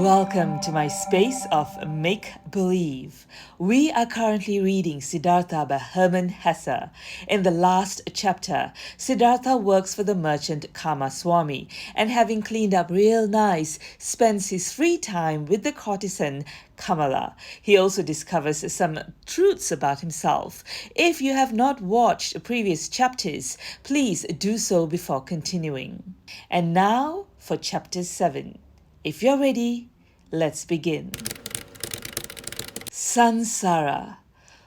Welcome to my space of make-believe. We are currently reading Siddhartha by Hermann Hesse. In the last chapter, Siddhartha works for the merchant Kamaswami and having cleaned up real nice, spends his free time with the courtesan Kamala. He also discovers some truths about himself. If you have not watched previous chapters, please do so before continuing. And now for chapter 7. If you're ready, let's begin. Sansara.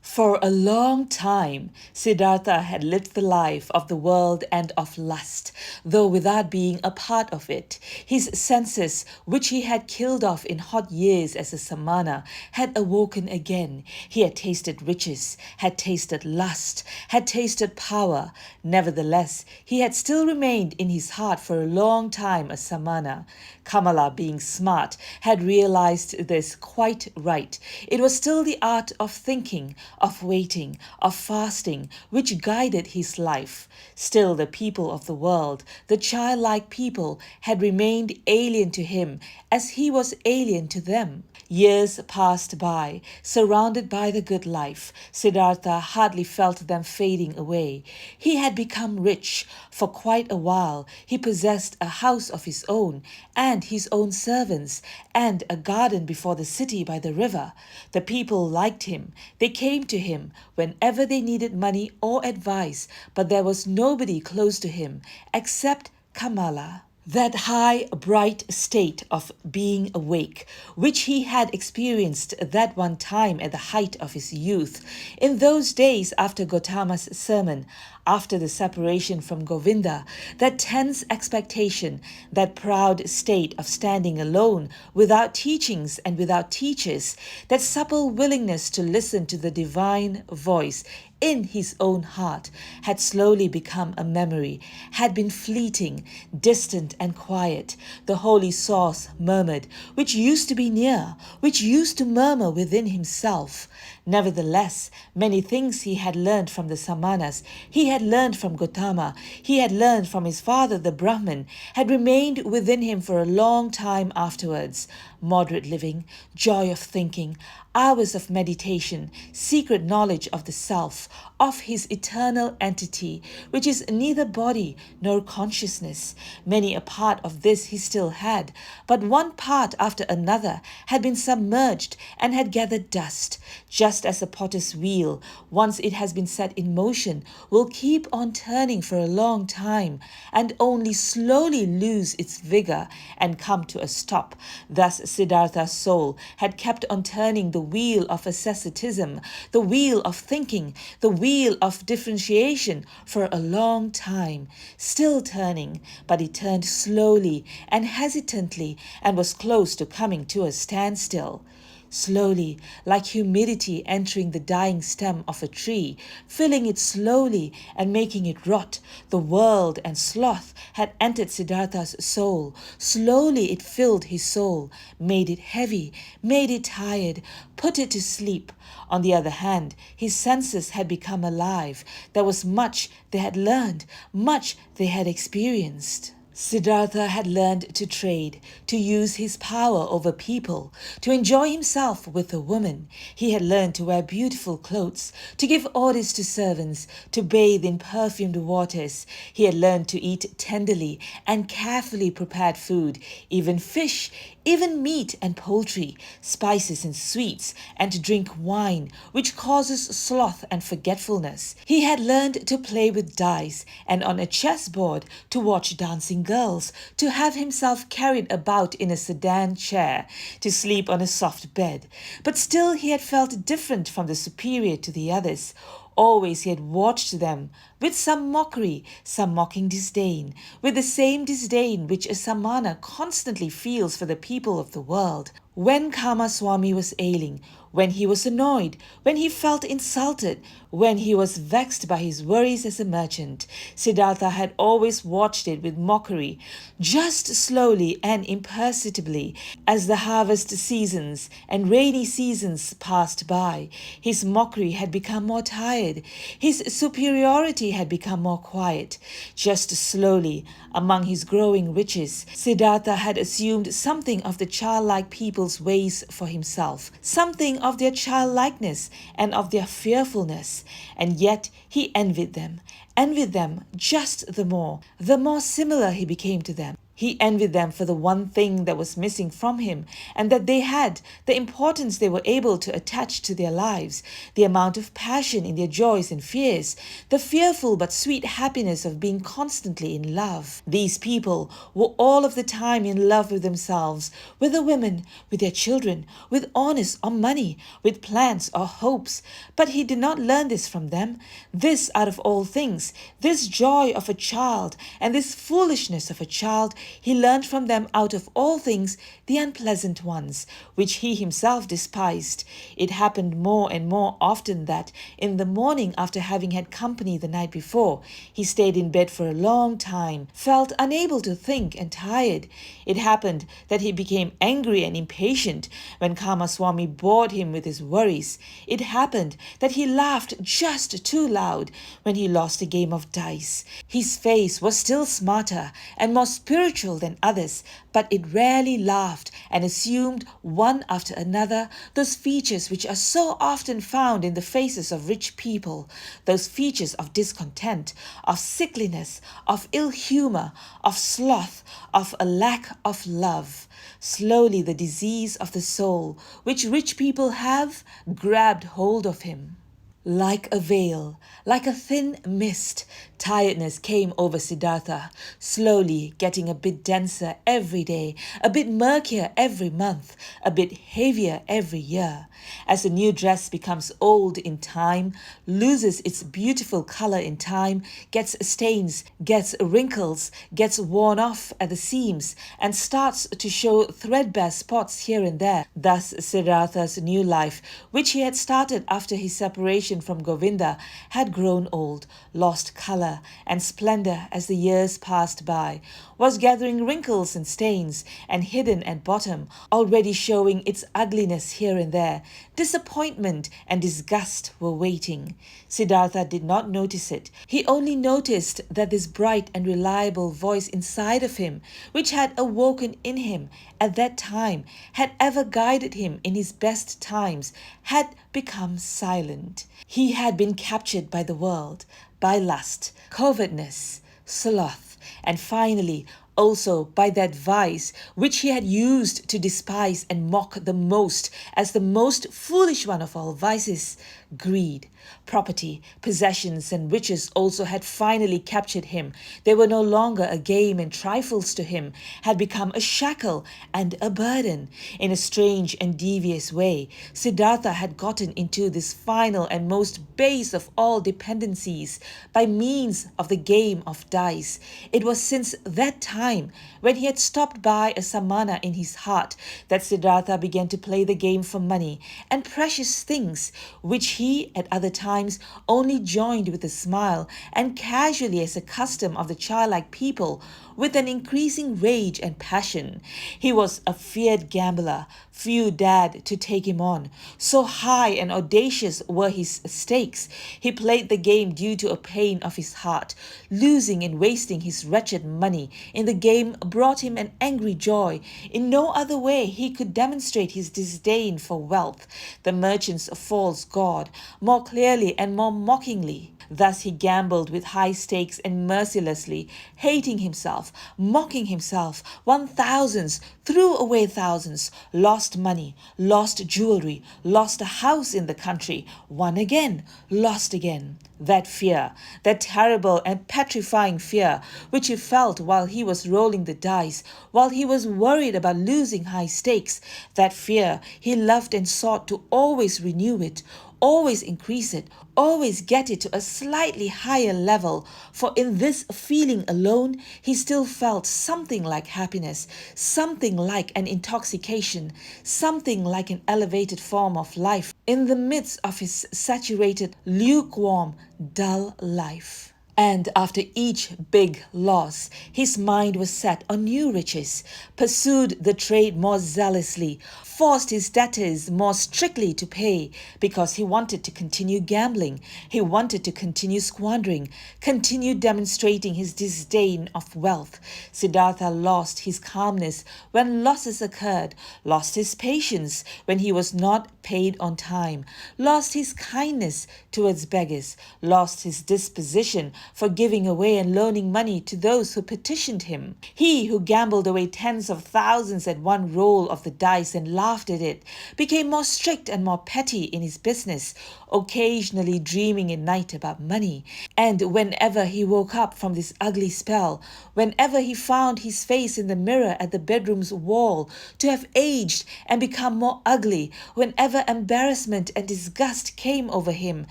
For a long time, Siddhartha had lived the life of the world and of lust, though without being a part of it. His senses, which he had killed off in hot years as a Samana, had awoken again. He had tasted riches, had tasted lust, had tasted power. Nevertheless, he had still remained in his heart for a long time a Samana. Kamala, being smart, had realized this quite right. It was still the art of thinking, of waiting, of fasting, which guided his life. Still the people of the world, the childlike people, had remained alien to him as he was alien to them. Years passed by, surrounded by the good life. Siddhartha hardly felt them fading away. He had become rich. For quite a while he possessed a house of his own, and his own servants, and a garden before the city by the river. The people liked him. They came to him whenever they needed money or advice, but there was nobody close to him except Kamala. That high, bright state of being awake, which he had experienced that one time at the height of his youth, in those days after Gautama's sermon, after the separation from Govinda, that tense expectation, that proud state of standing alone, without teachings and without teachers, that supple willingness to listen to the divine voice in his own heart, had slowly become a memory, had been fleeting, distant and quiet. The holy source murmured, which used to be near, which used to murmur within himself. Nevertheless, many things he had learned from the Samanas, he had learned from Gautama, he had learned from his father the Brahman, had remained within him for a long time afterwards. Moderate living, joy of thinking, hours of meditation, secret knowledge of the self, of his eternal entity, which is neither body nor consciousness. Many a part of this he still had, but one part after another had been submerged and had gathered dust, just as a potter's wheel, once it has been set in motion, will keep on turning for a long time and only slowly lose its vigor and come to a stop. Thus Siddhartha's soul had kept on turning the wheel of asceticism, the wheel of thinking, the wheel of differentiation for a long time, still turning, but it turned slowly and hesitantly and was close to coming to a standstill. Slowly, like humidity entering the dying stem of a tree, filling it slowly and making it rot, the world and sloth had entered Siddhartha's soul. Slowly it filled his soul, made it heavy, made it tired, put it to sleep. On the other hand, his senses had become alive. There was much they had learned, much they had experienced. Siddhartha had learned to trade, to use his power over people, to enjoy himself with a woman. He had learned to wear beautiful clothes, to give orders to servants, to bathe in perfumed waters. He had learned to eat tenderly and carefully prepared food, even fish, even meat and poultry, spices and sweets, and to drink wine, which causes sloth and forgetfulness. He had learned to play with dice, and on a chessboard to watch dancing girls, to have himself carried about in a sedan chair, to sleep on a soft bed. But still he had felt different from the superior to the others. Always he had watched them with some mockery, some mocking disdain, with the same disdain which a Samana constantly feels for the people of the world. When Kamaswami was ailing, when he was annoyed, when he felt insulted, when he was vexed by his worries as a merchant. Siddhartha had always watched it with mockery, just slowly and imperceptibly as the harvest seasons and rainy seasons passed by. His mockery had become more tired. His superiority had become more quiet. Just slowly, among his growing riches, Siddhartha had assumed something of the childlike people's ways for himself, something of their childlikeness and of their fearfulness, and yet he envied them just the more similar he became to them. He envied them for the one thing that was missing from him, and that they had, the importance they were able to attach to their lives, the amount of passion in their joys and fears, the fearful but sweet happiness of being constantly in love. These people were all of the time in love with themselves, with the women, with their children, with honors or money, with plans or hopes. But he did not learn this from them. This out of all things, this joy of a child and this foolishness of a child, he learned from them out of all things the unpleasant ones, which he himself despised. It happened more and more often that, in the morning after having had company the night before, he stayed in bed for a long time, felt unable to think and tired. It happened that he became angry and impatient when Kamaswami bored him with his worries. It happened that he laughed just too loud when he lost a game of dice. His face was still smarter and more spiritual than others, but it rarely laughed and assumed one after another those features which are so often found in the faces of rich people, those features of discontent, of sickliness, of ill-humour, of sloth, of a lack of love. Slowly the disease of the soul, which rich people have, grabbed hold of him. Like a veil, like a thin mist, tiredness came over Siddhartha, slowly getting a bit denser every day, a bit murkier every month, a bit heavier every year. As a new dress becomes old in time, loses its beautiful color in time, gets stains, gets wrinkles, gets worn off at the seams, and starts to show threadbare spots here and there. Thus Siddhartha's new life, which he had started after his separation from Govinda, had grown old, lost color and splendor as the years passed by, was gathering wrinkles and stains, and hidden at bottom, already showing its ugliness here and there. Disappointment and disgust were waiting. Siddhartha did not notice it. He only noticed that this bright and reliable voice inside of him, which had awoken in him at that time, had ever guided him in his best times, had become silent. He had been captured by the world, by lust, covetousness, sloth, and finally also by that vice which he had used to despise and mock the most as the most foolish one of all vices, greed. Property, possessions, and riches also had finally captured him. They were no longer a game and trifles to him, had become a shackle and a burden. In a strange and devious way, Siddhartha had gotten into this final and most base of all dependencies by means of the game of dice. It was since that time, when he had stopped by a Samana in his heart, that Siddhartha began to play the game for money and precious things, which he at other times only joined with a smile and casually as a custom of the childlike people, with an increasing rage and passion. He was a feared gambler, few dared to take him on. So high and audacious were his stakes. He played the game due to a pain of his heart. Losing and wasting his wretched money in the game brought him an angry joy. In no other way he could demonstrate his disdain for wealth, the merchant's false god, more clearly and more mockingly. Thus he gambled with high stakes and mercilessly, hating himself, mocking himself, won thousands, threw away thousands, lost money, lost jewelry, lost a house in the country, won again, lost again. That fear, that terrible and petrifying fear, which he felt while he was rolling the dice, while he was worried about losing high stakes, that fear he loved and sought to always renew it, always increase it, always get it to a slightly higher level, for in this feeling alone, he still felt something like happiness, something like an intoxication, something like an elevated form of life in the midst of his saturated, lukewarm, dull life. And after each big loss, his mind was set on new riches, pursued the trade more zealously, forced his debtors more strictly to pay, because he wanted to continue gambling, he wanted to continue squandering, continue demonstrating his disdain of wealth. Siddhartha lost his calmness when losses occurred, lost his patience when he was not paid on time, lost his kindness towards beggars, lost his disposition for giving away and loaning money to those who petitioned him. He who gambled away tens of thousands at one roll of the dice and laughed at it, became more strict and more petty in his business, occasionally dreaming at night about money. And whenever he woke up from this ugly spell, whenever he found his face in the mirror at the bedroom's wall to have aged and become more ugly, whenever embarrassment and disgust came over him,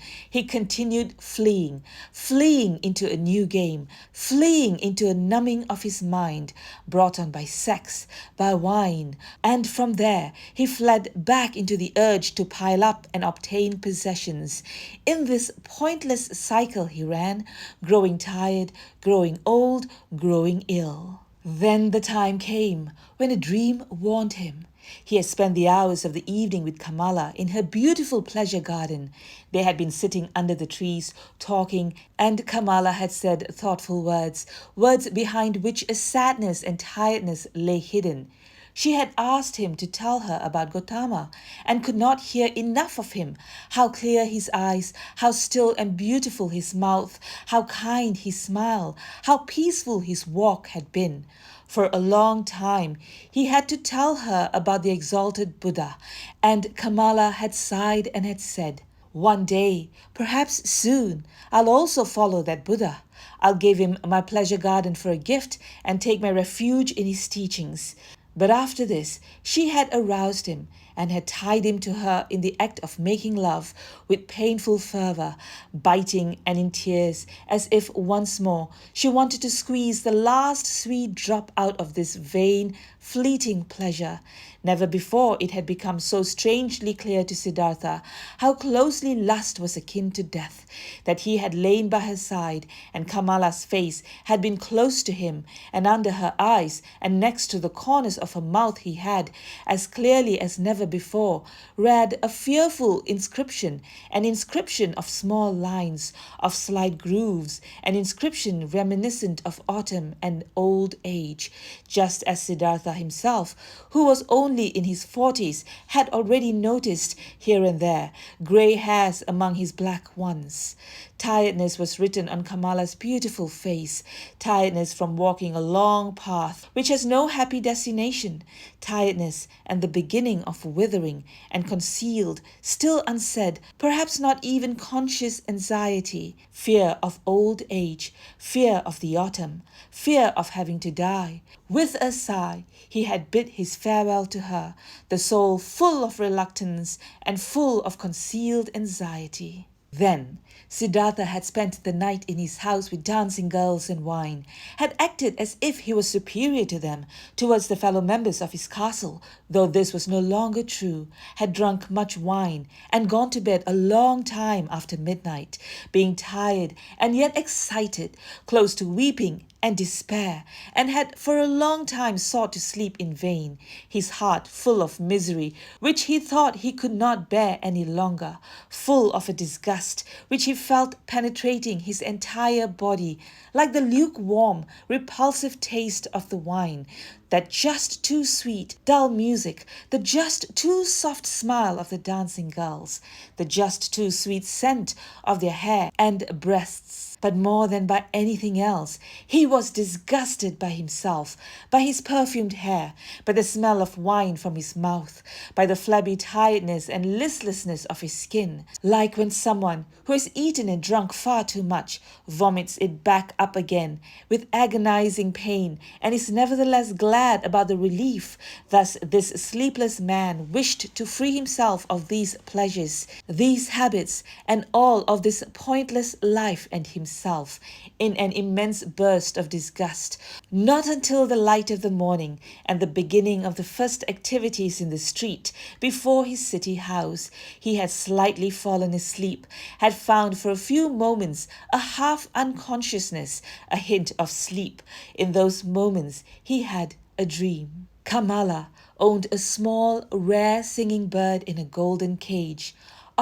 he continued fleeing, fleeing into a new game, fleeing into a numbing of his mind, brought on by sex, by wine. And from there, he fled back into the urge to pile up and obtain possessions. In this pointless cycle he ran, growing tired, growing old, growing ill. Then the time came when a dream warned him. He had spent the hours of the evening with Kamala in her beautiful pleasure garden. They had been sitting under the trees, talking, and Kamala had said thoughtful words, words behind which a sadness and tiredness lay hidden. She had asked him to tell her about Gautama, and could not hear enough of him, how clear his eyes, how still and beautiful his mouth, how kind his smile, how peaceful his walk had been. For a long time, he had to tell her about the exalted Buddha, and Kamala had sighed and had said, "One day, perhaps soon, I'll also follow that Buddha. I'll give him my pleasure garden for a gift and take my refuge in his teachings." But after this, she had aroused him and had tied him to her in the act of making love with painful fervor, biting and in tears, as if once more she wanted to squeeze the last sweet drop out of this vain, fleeting pleasure. Never before it had become so strangely clear to Siddhartha how closely lust was akin to death, that he had lain by her side, and Kamala's face had been close to him, and under her eyes and next to the corners of her mouth he had, as clearly as never before, read a fearful inscription, an inscription of small lines, of slight grooves, an inscription reminiscent of autumn and old age, just as Siddhartha himself, who was only in his 40s, had already noticed here and there grey hairs among his black ones. Tiredness was written on Kamala's beautiful face, tiredness from walking a long path which has no happy destination, tiredness and the beginning of withering and concealed, still unsaid, perhaps not even conscious anxiety, fear of old age, fear of the autumn, fear of having to die. With a sigh, he had bid his farewell to her, the soul full of reluctance and full of concealed anxiety. Then Siddhartha had spent the night in his house with dancing girls and wine, had acted as if he was superior to them towards the fellow members of his castle, though this was no longer true, had drunk much wine and gone to bed a long time after midnight, being tired and yet excited, close to weeping and despair, and had for a long time sought to sleep in vain, his heart full of misery which he thought he could not bear any longer, full of a disgust which he felt penetrating his entire body, like the lukewarm, repulsive taste of the wine, that just too sweet, dull music, the just too soft smile of the dancing girls, the just too sweet scent of their hair and breasts. But more than by anything else, he was disgusted by himself, by his perfumed hair, by the smell of wine from his mouth, by the flabby tiredness and listlessness of his skin, like when someone who has eaten and drunk far too much vomits it back up again with agonizing pain and is nevertheless glad glad about the relief. Thus this sleepless man wished to free himself of these pleasures, these habits, and all of this pointless life and himself, in an immense burst of disgust. Not until the light of the morning and the beginning of the first activities in the street before his city house, he had slightly fallen asleep, had found for a few moments a half unconsciousness, a hint of sleep. In those moments he had a dream. Kamala owned a small, rare singing bird in a golden cage.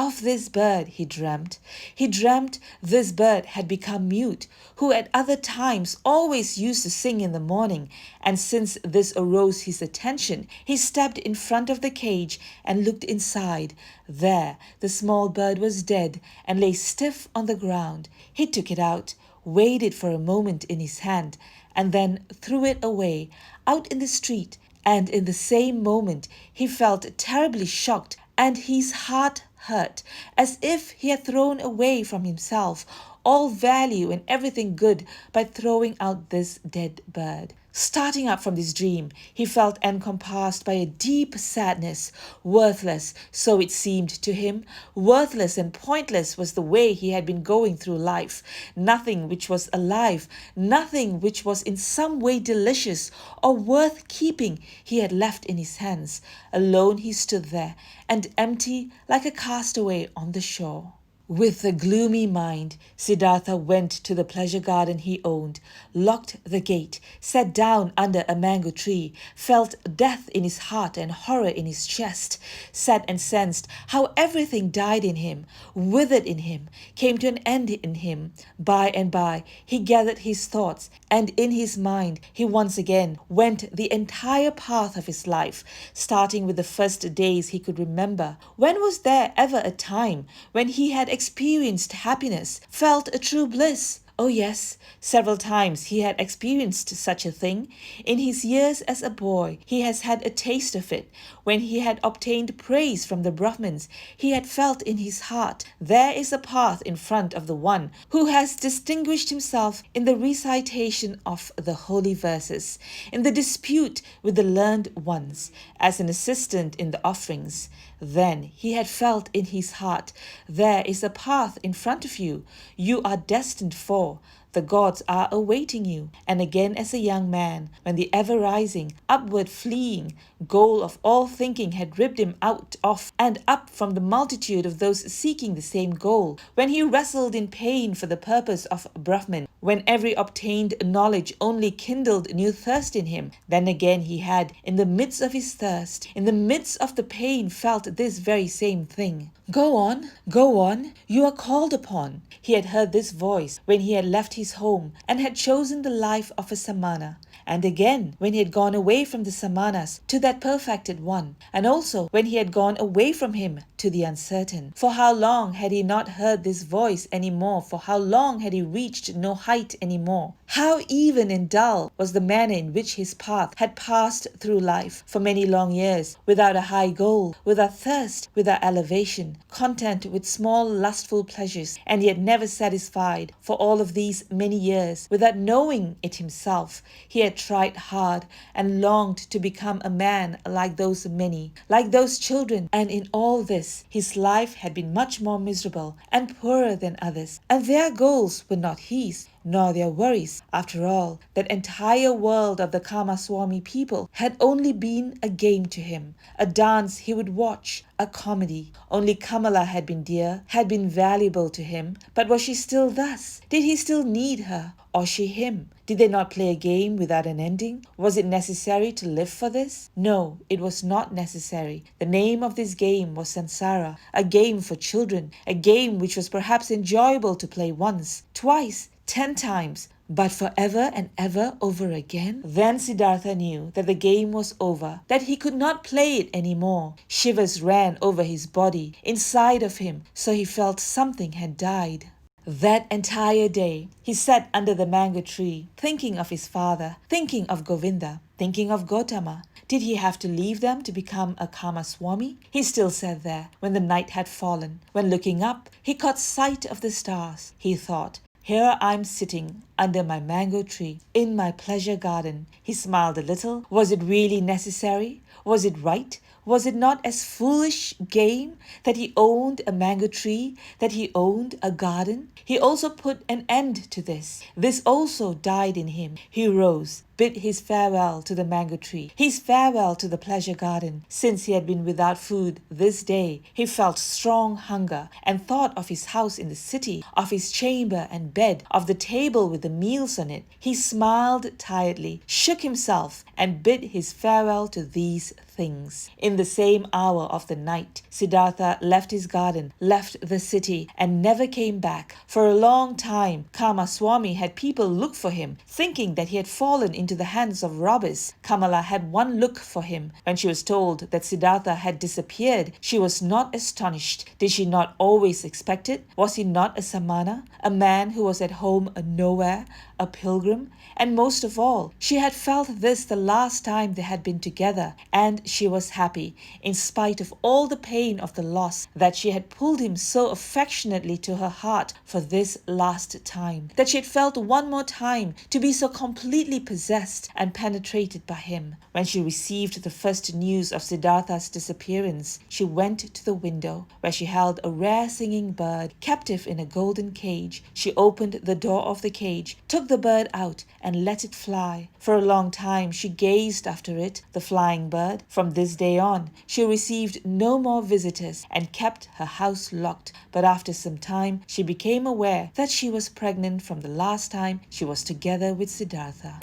Of this bird he dreamt. He dreamt this bird had become mute, who at other times always used to sing in the morning, and since this aroused his attention, he stepped in front of the cage and looked inside. There the small bird was dead and lay stiff on the ground. He took it out, weighed it for a moment in his hand, and then threw it away, out in the street, and in the same moment he felt terribly shocked and his heart hurt, as if he had thrown away from himself all value and everything good by throwing out this dead bird. Starting up from this dream, he felt encompassed by a deep sadness. Worthless, so it seemed to him, worthless and pointless was the way he had been going through life. Nothing which was alive, nothing which was in some way delicious or worth keeping he had left in his hands. Alone he stood there, and empty like a castaway on the shore. With a gloomy mind, Siddhartha went to the pleasure garden he owned, locked the gate, sat down under a mango tree, felt death in his heart and horror in his chest, sat and sensed how everything died in him, withered in him, came to an end in him. By and by, he gathered his thoughts, and in his mind he once again went the entire path of his life, starting with the first days he could remember. When was there ever a time when he had experienced happiness, felt a true bliss? Oh yes, several times he had experienced such a thing. In his years as a boy, he has had a taste of it. When he had obtained praise from the Brahmins, he had felt in his heart, there is a path in front of the one who has distinguished himself in the recitation of the holy verses, in the dispute with the learned ones, as an assistant in the offerings. Then he had felt in his heart, there is a path in front of you, you are destined for. The gods are awaiting you. And again as a young man, when the ever-rising, upward fleeing goal of all thinking had ripped him out of and up from the multitude of those seeking the same goal, when he wrestled in pain for the purpose of Brahman, when every obtained knowledge only kindled new thirst in him, then again he had, in the midst of his thirst, in the midst of the pain, felt this very same thing. Go on, you are called upon. He had heard this voice when he had left his home and had chosen the life of a Samana. And again, when he had gone away from the Samanas to that perfected one, and also when he had gone away from him to the uncertain. For how long had he not heard this voice any more? For how long had he reached no height any more? How even and dull was the manner in which his path had passed through life for many long years, without a high goal, without thirst, without elevation, content with small lustful pleasures, and yet never satisfied. For all of these many years, without knowing it himself, he had tried hard and longed to become a man like those many, like those children, and in all this his life had been much more miserable and poorer than others, and their goals were not his, nor their worries. After all, that entire world of the Kamaswami people had only been a game to him, a dance he would watch, a comedy. Only Kamala had been dear, had been valuable to him. But was she still thus? Did he still need her, or she him? Did they not play a game without an ending? Was it necessary to live for this? No, it was not necessary. The name of this game was Sansara, a game for children, a game which was perhaps enjoyable to play once, twice, 10 times, but forever and ever over again? Then Siddhartha knew that the game was over, that he could not play it any more. Shivers ran over his body, inside of him, so he felt something had died. That entire day, he sat under the mango tree, thinking of his father, thinking of Govinda, thinking of Gautama. Did he have to leave them to become a Kamaswami? He still sat there when the night had fallen. When looking up, he caught sight of the stars. He thought, Here I'm sitting under my mango tree in my pleasure garden. He smiled a little. Was it really necessary? Was it right? Was it not as foolish game that he owned a mango tree, that he owned a garden? He also put an end to this. This also died in him. He rose, bid his farewell to the mango tree, his farewell to the pleasure garden. Since he had been without food this day, he felt strong hunger and thought of his house in the city, of his chamber and bed, of the table with the meals on it. He smiled tiredly, shook himself, and bid his farewell to these things. In the same hour of the night, Siddhartha left his garden, left the city, and never came back. For a long time, Kamaswami had people look for him, thinking that he had fallen into the hands of robbers. Kamala had one look for him. When she was told that Siddhartha had disappeared, she was not astonished. Did she not always expect it? Was he not a Samana, a man who was at home nowhere, a pilgrim? And most of all, she had felt this the last time they had been together, and she was happy, in spite of all the pain of the loss, that she had pulled him so affectionately to her heart for this last time, that she had felt one more time to be so completely possessed and penetrated by him. When she received the first news of Siddhartha's disappearance, she went to the window, where she held a rare singing bird, captive in a golden cage. She opened the door of the cage, took the bird out, and let it fly. For a long time she gazed after it, the flying bird. From this day on, she received no more visitors and kept her house locked. But after some time, she became aware that she was pregnant from the last time she was together with Siddhartha.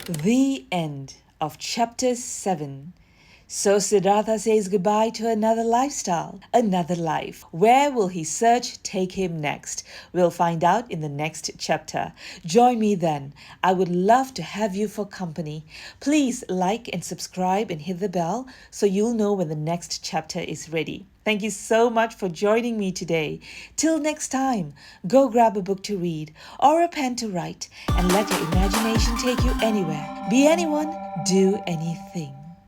The end of chapter 7. So Siddhartha says goodbye to another lifestyle, another life. Where will his search take him next? We'll find out in the next chapter. Join me then. I would love to have you for company. Please like and subscribe and hit the bell so you'll know when the next chapter is ready. Thank you so much for joining me today. Till next time, go grab a book to read or a pen to write and let your imagination take you anywhere. Be anyone, do anything.